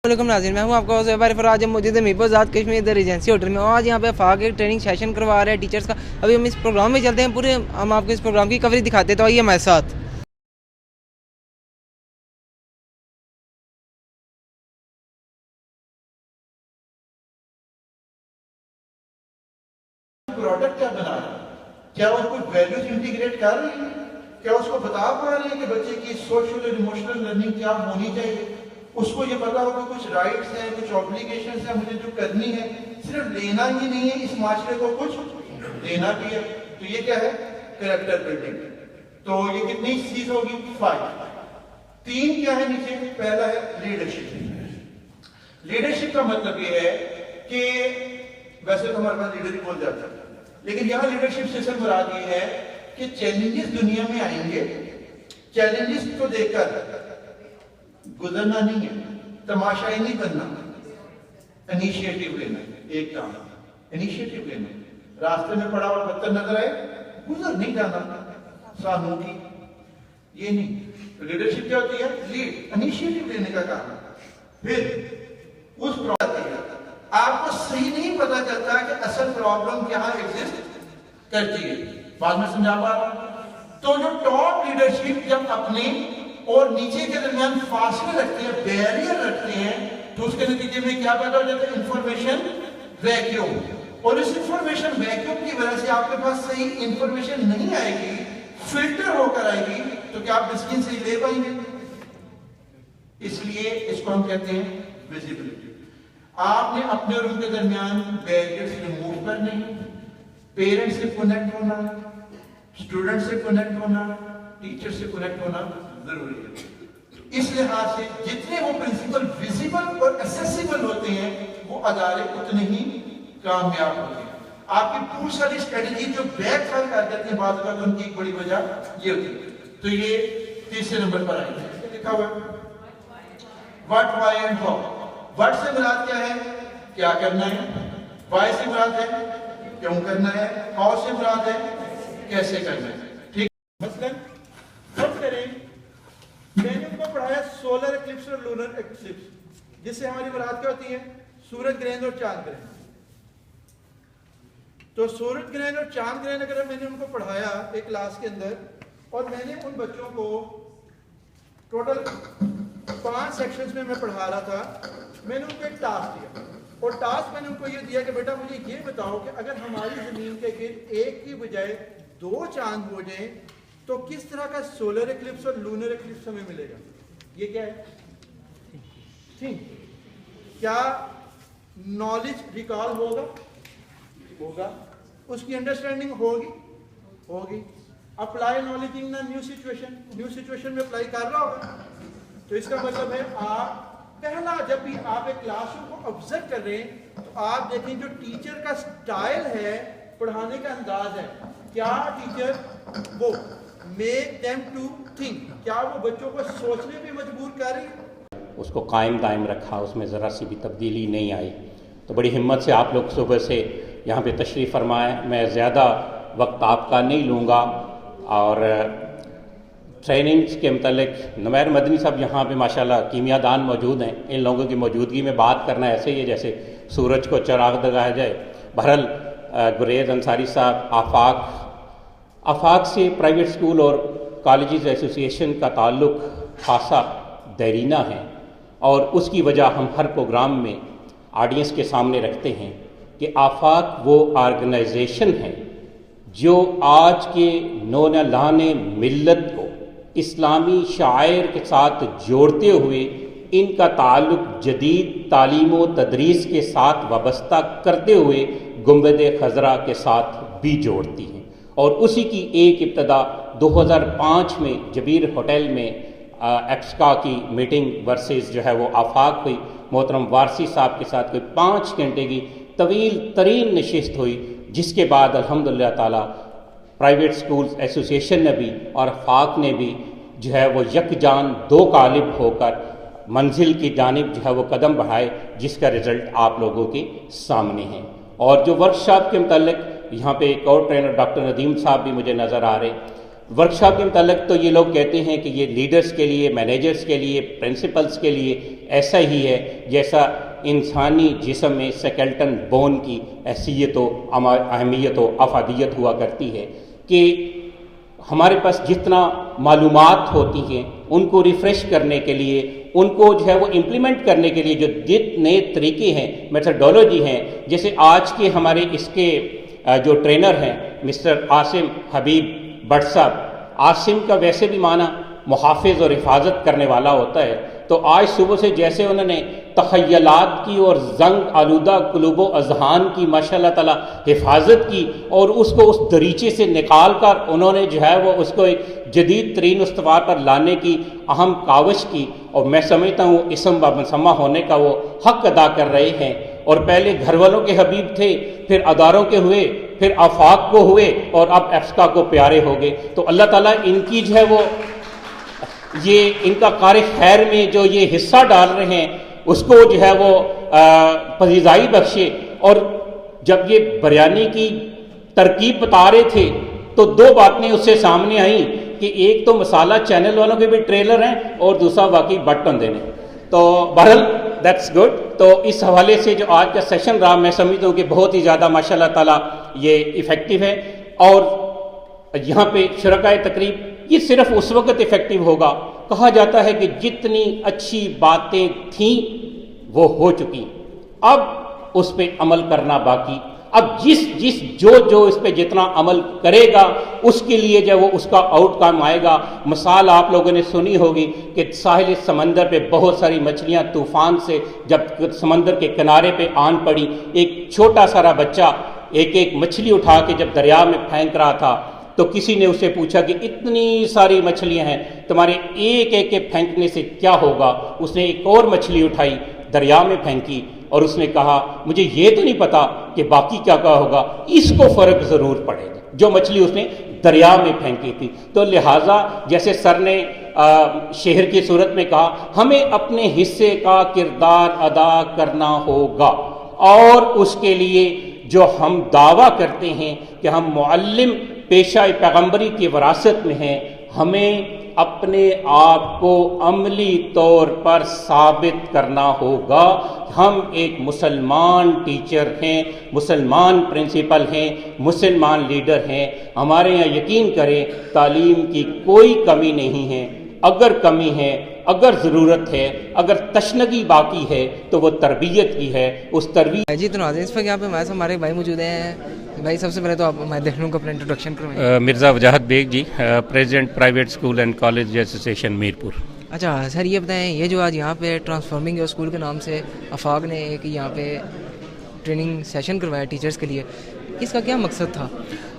वालेकुम नाज़रीन, मैं हूं आपका होस्ट आज हम मौजूद है Mirpur Kashmir the Regency hotel में। आज यहाँ पे आफाक एक ट्रेनिंग सेशन करवा रहे हैं टीचर्स का। अभी हम इस प्रोग्राम में चलते हैं, पूरे हम आपको इस प्रोग्राम की कवरेज दिखाते हैं, तो आइए हमारे साथ। प्रोडक्ट क्या बना रहे हैं, क्या उसको वैल्यूज इंटीग्रेट कर रही है, क्या उसको बता पा रही है कि बच्चे की सोशल और इमोशनल लर्निंग क्या होनी चाहिए, उसको ये पता हो कि कुछ राइट्स हैं, कुछ ऑब्लिगेशंस हैं, मुझे जो करनी है, सिर्फ लेना ही नहीं है, इस माशरे को कुछ देना भी है। तो ये क्या है, कैरेक्टर बिल्डिंग। तो ये कितनी चीज होगी, 5। 3 क्या है नीचे, पहला है लीडरशिप। लीडरशिप का मतलब ये है कि वैसे तो हमारे पास लीडर ही बोल जाता है, लेकिन यहां लीडरशिप से सर मुराद ये है कि चैलेंजेस दुनिया में आएंगे, चैलेंजेस को देखकर गुजरना नहीं है, तमाशाई नहीं बनना, इनिशिएटिव लेना। एक काम इनिशिएटिव लेना, रास्ते में पड़ा हुआ पत्थर नजर आए, गुजर नहीं जाना सानू की, ये नहीं। तो लीडरशिप क्या होती है, लीड, इनिशिएटिव लेने का काम। फिर उस आपको सही नहीं पता चलता कि असल प्रॉब्लम क्या एग्जिस्ट करती है, बाद में समझा पा रहा हूं। तो जो टॉप लीडरशिप जब अपने और नीचे के दरमियान फासले रखते हैं, बैरियर रखते हैं, तो उसके नतीजे में क्या पैदा हो जाता है, इंफॉर्मेशन वैक्यूम। और इस इंफॉर्मेशन वैक्यूम की वजह से आपके पास सही इंफॉर्मेशन नहीं आएगी, फिल्टर होकर आएगी, तो क्या आप डिसीजन सही ले पाएंगे। इसलिए इसको हम कहते हैं विजिबिलिटी। आपने अपने और उनके दरमियान बैरियर्स रिमूव करने, पेरेंट्स से कनेक्ट होना, स्टूडेंट से कनेक्ट होना, टीचर से कनेक्ट होना जरूरी है। इस लिहाज से जितने वो प्रिंसिपल विजिबल और एक्सेसिबल होते हैं, वो अदारे उतने ही कामयाब होते हैं। आपकी पूरी सारी स्ट्रेटेजी जो बैकफायर कर देती है बाद में, उनकी एक बड़ी वजह ये होती है। तो ये तीसरे नंबर पर आएंगे, लिखा हुआ what, why and how. What से मुराद क्या है, क्या करना है, व्हाई से मुराद है क्यों करना है, हाउ से मुराद है कैसे करना है। ठीक, मसलन हम करें, मैंने उनको पढ़ाया सोलर एक्लिप्स और लूनर एक्लिप्स, जिससे हमारी मुराद क्या होती है, सूरज ग्रहण और चांद ग्रहण। तो सूरज ग्रहण और चांद ग्रहण अगर मैंने उनको पढ़ाया एक क्लास के अंदर, और मैंने उन बच्चों को टोटल 5 सेक्शंस में मैं पढ़ा रहा था, मैंने उनको एक टास्क दिया, और टास्क मैंने उनको ये दिया कि बेटा मुझे ये बताओ कि अगर हमारी जमीन के गिर्द एक की बजाय 2 चांद हो जाएं, तो किस तरह का सोलर एक्लिप्स और लूनर एक्लिप्स हमें मिलेगा। ये क्या है, थिंक। क्या नॉलेज रिकॉल होगा, उसकी अंडरस्टैंडिंग होगी। Apply knowledge in new situation में अप्लाई कर रहा होगा। तो इसका मतलब है आप पहला, जब भी आप एक क्लासरूम को ऑब्जर्व कर रहे हैं, तो आप देखें जो टीचर का स्टाइल है, पढ़ाने का अंदाज है, क्या टीचर वो मेक देम टू थिंक, क्या वो बच्चों को सोचने पे मजबूर कर रही है। उसको कायम दायम रखा, उसमें ज़रा सी भी तब्दीली नहीं आई। तो बड़ी हिम्मत से आप लोग सुबह से यहाँ पे तशरीफ़ फरमाएं। मैं ज़्यादा वक्त आपका नहीं लूँगा, और ट्रेनिंग्स के मतलब नुमैर मदनी साहब यहाँ पे माशाल्लाह कीमियादान मौजूद हैं। इन लोगों की मौजूदगी में बात करना ऐसे ही है जैसे सूरज को चिराग लगाया जाए। बहरहाल गुरेज अंसारी साहब आफाक से प्राइवेट स्कूल और कॉलेजेस एसोसिएशन का ताल्लुक़ खासा देरीना है, और उसकी वजह हम हर प्रोग्राम में ऑडियंस के सामने रखते हैं कि आफाक वो ऑर्गेनाइजेशन है जो आज के नौजवान मिल्लत को इस्लामी शायर के साथ जोड़ते हुए इनका ताल्लुक़ जदीद तालीम व तदरीस के साथ वाबस्ता करते हुए गुंबद खज़रा के साथ भी जोड़ती हैं। और उसी की एक इब्तदा 2005 में जबीर होटल में एक्सका की मीटिंग वर्सेस जो है वो आफाक हुई। मोहतरम वारसी साहब के साथ कोई 5 घंटे की तवील तरीन नशिस्त हुई, जिसके बाद अल्हम्दुलिल्लाह ताला प्राइवेट स्कूल्स एसोसिएशन ने भी और आफाक ने भी जो है वो यकजान 2 कालिब होकर मंजिल की जानिब जो है वो कदम बढ़ाए, जिसका रिज़ल्ट आप लोगों के सामने है। और जो वर्कशॉप के मतलब यहाँ पे एक और ट्रेनर डॉक्टर नदीम साहब भी मुझे नज़र आ रहे, वर्कशॉप के मुतालिक तो ये लोग कहते हैं कि ये लीडर्स के लिए, मैनेजर्स के लिए, प्रिंसिपल्स के लिए ऐसा ही है जैसा इंसानी जिस्म में स्केलेटन बोन की हैसियत व अहमियत व अफादियत हुआ करती है कि हमारे पास जितना मालूमात होती हैं उनको रिफ़्रेश करने के लिए, उनको जो है वो इम्प्लीमेंट करने के लिए जो नए तरीके हैं, मेथडोलॉजी हैं, जैसे आज के हमारे इसके जो ट्रेनर हैं मिस्टर आसिम हबीब भट्ट साहब, आसिम का वैसे भी माना मुहाफ़िज़ और हिफाजत करने वाला होता है, तो आज सुबह से जैसे उन्होंने तख़य्युलात की और जंग आलूदा कुलूब अज़हान की माशाअल्लाह ताला हिफाजत की और उसको उस दरीचे से निकाल कर उन्होंने जो है वो उसको एक जदीद तरीन उस्तवार पर लाने की अहम काविश की, और मैं समझता हूँ इसम बामसमा होने का वो हक़ अदा कर रहे हैं। और पहले घर वालों के हबीब थे, फिर अदारों के हुए, फिर आफाक को हुए और अब एफ्सका को प्यारे हो गए। तो अल्लाह ताला इनकी जो है वो ये इनका कार खैर में जो ये हिस्सा डाल रहे हैं उसको जो है वो पजीजाई बख्शे। और जब ये बिरयानी की तरकीब बता रहे थे तो दो बातें उससे सामने आई कि एक तो मसाला चैनल वालों के भी ट्रेलर हैं और दूसरा वाकई बटन देने। तो बहरहाल दैट्स गुड। तो इस हवाले से जो आज का सेशन रहा मैं समझता हूँ कि बहुत ही ज़्यादा माशाल्लाह ताला ये इफ़ेक्टिव है। और यहाँ पे शुरकाए तकरीब ये सिर्फ उस वक्त इफ़ेक्टिव होगा, कहा जाता है कि जितनी अच्छी बातें थीं वो हो चुकी, अब उस पर अमल करना बाकी। अब जो इस पे जितना अमल करेगा उसके लिए जो वो उसका आउटकम आएगा। मिसाल आप लोगों ने सुनी होगी कि साहिल समंदर पे बहुत सारी मछलियां तूफान से जब समंदर के किनारे पे आन पड़ी, एक छोटा सारा बच्चा एक एक मछली उठा के जब दरिया में फेंक रहा था तो किसी ने उससे पूछा कि इतनी सारी मछलियां हैं, तुम्हारे एक एक के फेंकने से क्या होगा। उसने एक और मछली उठाई, दरिया में फेंकी और उसने कहा मुझे ये तो नहीं पता कि बाकी क्या क्या होगा, इसको फ़र्क ज़रूर पड़ेगा जो मछली उसने दरिया में फेंकी थी। तो लिहाजा जैसे सर ने शेर की सूरत में कहा, हमें अपने हिस्से का किरदार अदा करना होगा और उसके लिए जो हम दावा करते हैं कि हम मुअल्लिम पेशा पैगम्बरी की वरासत में हैं, हमें अपने आप को अमली तौर पर साबित करना होगा। हम एक मुसलमान टीचर हैं, मुसलमान प्रिंसिपल हैं, मुसलमान लीडर हैं। हमारे यहाँ यकीन करें तालीम की कोई कमी नहीं है। अगर कमी है, अगर ज़रूरत है, अगर तशनगी बाकी है तो वो तरबियत की है। उस तरबियत जी तो नाज़रीन, इस वक्त यहाँ पे हमारे भाई मौजूद हैं। भाई सबसे पहले तो आप मैं देख लूँ अपना इंट्रोडक्शन करें। Mirza Wajahat Baig ji, president private school and college association Mirpur. अच्छा सर, ये बताएं, ये जो आज यहाँ पे ट्रांसफॉर्मिंग स्कूल के नाम से आफाक ने एक यहाँ पे ट्रेनिंग सेशन करवाया टीचर्स के लिए, इसका क्या मकसद था?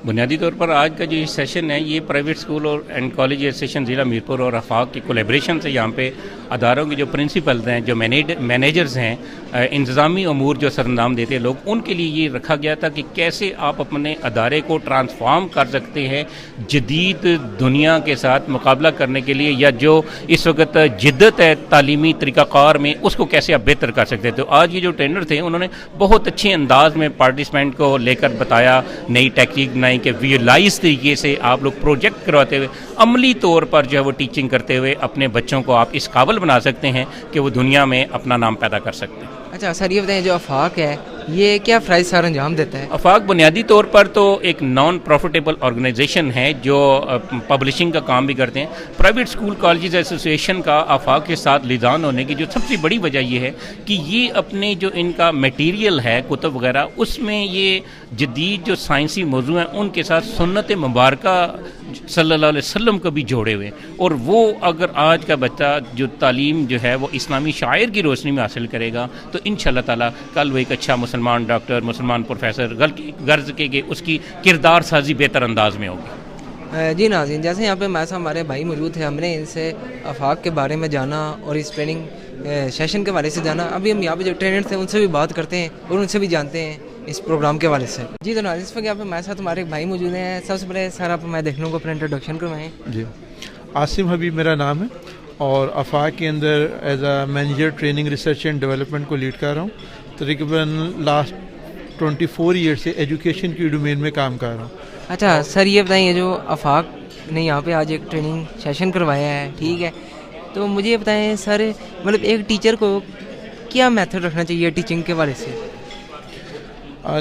बुनियादी तौर पर आज का जो ये सेशन है ये प्राइवेट स्कूल और एंड कॉलेज एसोसिएशन ज़िला मीरपुर और आफाक की कोलेब्रेशन से यहाँ पे अदारों के जो प्रिंसिपल्स हैं, जो मैनेजर्स हैं, इंतज़ामी अमूर जो सरंजाम देते हैं लोग, उनके लिए ये रखा गया था कि कैसे आप अपने अदारे को ट्रांसफॉर्म कर सकते हैं जदीद दुनिया के साथ मुकाबला करने के लिए, या जो इस वक्त जिद्दत है तालीमी तरीक़ाकार में उसको कैसे आप बेहतर कर सकते हैं। तो आज ये जो ट्रेनर थे उन्होंने बहुत अच्छे अंदाज में पार्टिसिपेंट को लेकर बताया, नई टेक्निक बनाई कि विजुलाइज तरीके से आप लोग प्रोजेक्ट करवाते हुए अमली तौर पर जो है वो टीचिंग करते हुए अपने बच्चों को आप इस काबिल बना सकते हैं कि वो दुनिया में अपना नाम पैदा कर सकते हैं। अच्छा सर, ये बताएं, जो आफाक है ये क्या फ़राइज़ सर अंजाम देता है? आफाक बुनियादी तौर पर तो एक नॉन प्रॉफिटेबल ऑर्गेनाइजेशन है जो पब्लिशिंग का काम भी करते हैं। प्राइवेट स्कूल कॉलेजेस एसोसिएशन का आफाक के साथ लिजान होने की जो सबसे बड़ी वजह ये है कि ये अपने जो इनका मटेरियल है कुतुब वगैरह, उसमें ये जदीद जो साइंसी मौजू हैं उनके साथ सुन्नत मुबारक सल्लल्लाहु अलैहि वसल्लम को भी जोड़े हुए। और वो अगर आज का बच्चा जो तालीम जो है वो इस्लामी शायर की रोशनी में हासिल करेगा तो इंशाअल्लाह ताला कल वो एक अच्छा मुसलमान डॉक्टर, मुसलमान प्रोफेसर गर्ज के उसकी किरदार साजी बेहतर अंदाज में होगी। जी नाज़रीन, जैसे यहाँ पे हमारे भाई मौजूद थे, हमने इनसे आफाक के बारे में जाना और इस ट्रेनिंग सेशन के बारे से जाना। अभी हम यहाँ पे जो ट्रेनर थे उनसे भी बात करते हैं और उनसे भी जानते हैं इस प्रोग्राम के हवाले से। जी तो नाज़रीन, इस वक्त यहाँ पे हमारे साथ हमारे भाई मौजूद हैं। सबसे पहले सर आप मैं देख लूँ अपना इंट्रोडक्शन करवाएँ। जी, आसिम हबीब मेरा नाम है और आफाक के अंदर as a manager training research and development को लीड कर रहा हूँ। तकरीबन लास्ट 24 ईयर से एजुकेशन की डोमेन में काम कर रहा हूँ। अच्छा सर, ये बताइए जो आफाक نے یہاں پہ آج ایک ٹریننگ سیشن کروایا ہے, ٹھیک ہے, تو مجھے یہ بتائیں سر, مطلب ایک ٹیچر کو کیا میتھڈ رکھنا چاہیے ٹیچنگ کے حوالے سے؟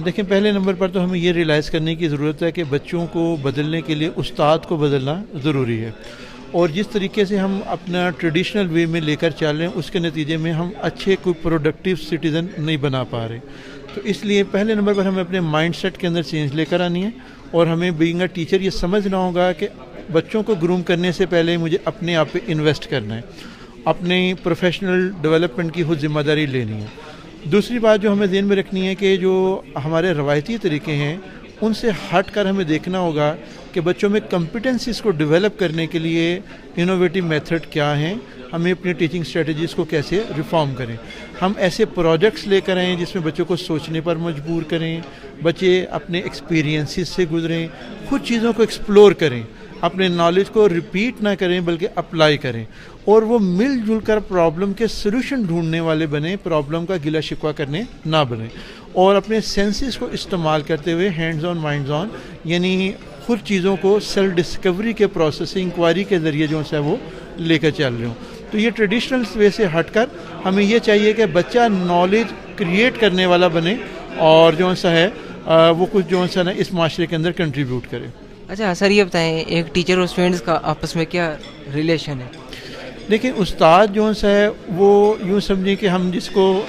دیکھیں, پہلے نمبر پر تو ہمیں یہ ریئلائز کرنے کی ضرورت ہے کہ بچوں کو بدلنے کے لیے استاد کو بدلنا ضروری ہے, اور جس طریقے سے ہم اپنا ٹریڈیشنل وے میں لے کر چل رہے ہیں اس کے نتیجے میں ہم اچھے کوئی پروڈکٹیو سٹیزن نہیں بنا پا رہے. تو اس لیے پہلے نمبر پر ہمیں اپنے مائنڈ سیٹ کے اندر چینج لے کر آنی ہے, اور ہمیں بینگ اے ٹیچر یہ سمجھنا ہوگا کہ بچوں کو گروم کرنے سے پہلے مجھے اپنے آپ پہ انویسٹ کرنا ہے, اپنی پروفیشنل ڈیولپمنٹ کی خود ذمہ داری لینی ہے. دوسری بات جو ہمیں ذہن میں رکھنی ہے کہ جو ہمارے روایتی طریقے ہیں ان سے ہٹ کر ہمیں دیکھنا ہوگا کہ بچوں میں کمپیٹنسیز کو ڈیولپ کرنے کے لیے انوویٹو میتھڈ کیا ہیں, ہمیں اپنی ٹیچنگ اسٹریٹجیز کو کیسے ریفارم کریں. ہم ایسے پروجیکٹس لے کر آئیں جس میں بچوں کو سوچنے پر مجبور کریں, بچے اپنے ایکسپیرینسز سے گزریں, خود چیزوں کو ایکسپلور کریں, اپنے نالج کو ریپیٹ نہ کریں بلکہ اپلائی کریں, اور وہ مل جل کر پرابلم کے سلوشن ڈھونڈنے والے بنیں, پرابلم کا گلا شکوہ کرنے نہ بنیں, اور اپنے سینسز کو استعمال کرتے ہوئے ہینڈز آن مائنڈز آن, یعنی خود چیزوں کو سیلف ڈسکوری کے پروسیس انکوائری کے ذریعے جو ہے وہ لے کر چل رہے ہوں. تو یہ ٹریڈیشنل وے سے ہٹ کر ہمیں یہ چاہیے کہ بچہ نالج کریٹ کرنے والا بنے, اور جو سا ہے وہ کچھ جو سا نا اس معاشرے کے اندر کنٹریبیوٹ کرے. اچھا سر, یہ بتائیں ایک ٹیچر اور اسٹوڈنٹس کا آپس میں کیا ریلیشن ہے؟ دیکھیں, استاد جو سا ہے وہ یوں سمجھیں کہ ہم جس کو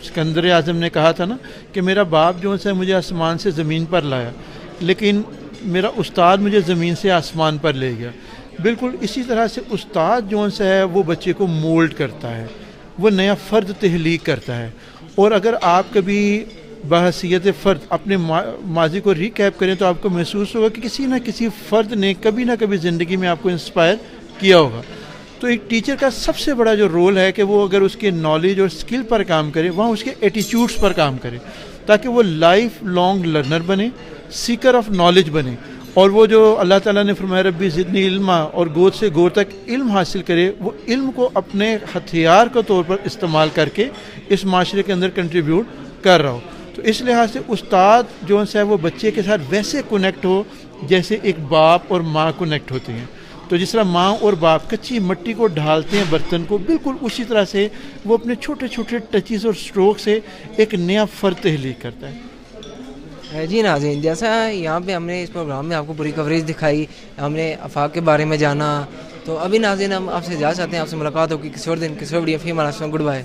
سکندر اعظم نے کہا تھا نا کہ میرا باپ جو سا مجھے آسمان سے زمین پر لایا, لیکن میرا استاد مجھے زمین سے آسمان پر لے گیا. بالکل اسی طرح سے استاد جو سا ہے وہ بچے کو مولڈ کرتا ہے, وہ نیا فرد تخلیق کرتا ہے. اور اگر آپ کبھی بحیثیت فرد اپنے ماضی کو ریکیپ کریں تو آپ کو محسوس ہوگا کہ کسی نہ کسی فرد نے کبھی نہ کبھی زندگی میں آپ کو انسپائر کیا ہوگا. تو ایک ٹیچر کا سب سے بڑا جو رول ہے کہ وہ اگر اس کے نالج اور اسکل پر کام کرے, وہاں اس کے ایٹیچیوڈس پر کام کرے, تاکہ وہ لائف لانگ لرنر بنے, سیکر آف نالج بنے, اور وہ جو اللہ تعالیٰ نے فرمایا ربی زدنی علما, اور گود سے گود تک علم حاصل کرے, وہ علم کو اپنے ہتھیار کے طور پر استعمال کر کے اس معاشرے کے اندر کنٹریبیوٹ کر رہا ہو. تو اس لحاظ سے استاد جو ہے وہ بچے کے ساتھ ویسے کنیکٹ ہو جیسے ایک باپ اور ماں کنیکٹ ہوتے ہیں. تو جس طرح ماں اور باپ کچی مٹی کو ڈھالتے ہیں برتن کو, بالکل اسی طرح سے وہ اپنے چھوٹے چھوٹے ٹچز اور اسٹروک سے ایک نیا فرد تخلیق کرتا ہے. جی ناظرین, جیسا یہاں پہ ہم نے اس پروگرام میں آپ کو پوری کوریج دکھائی, ہم نے آفاق کے بارے میں جانا, تو ابھی ناظرین ہم آپ سے اجازت چاہتے ہیں, آپ سے ملاقات ہوگی کسی اور دن کسی اور ویڈیو. فی امان اللہ, گڈ بائے.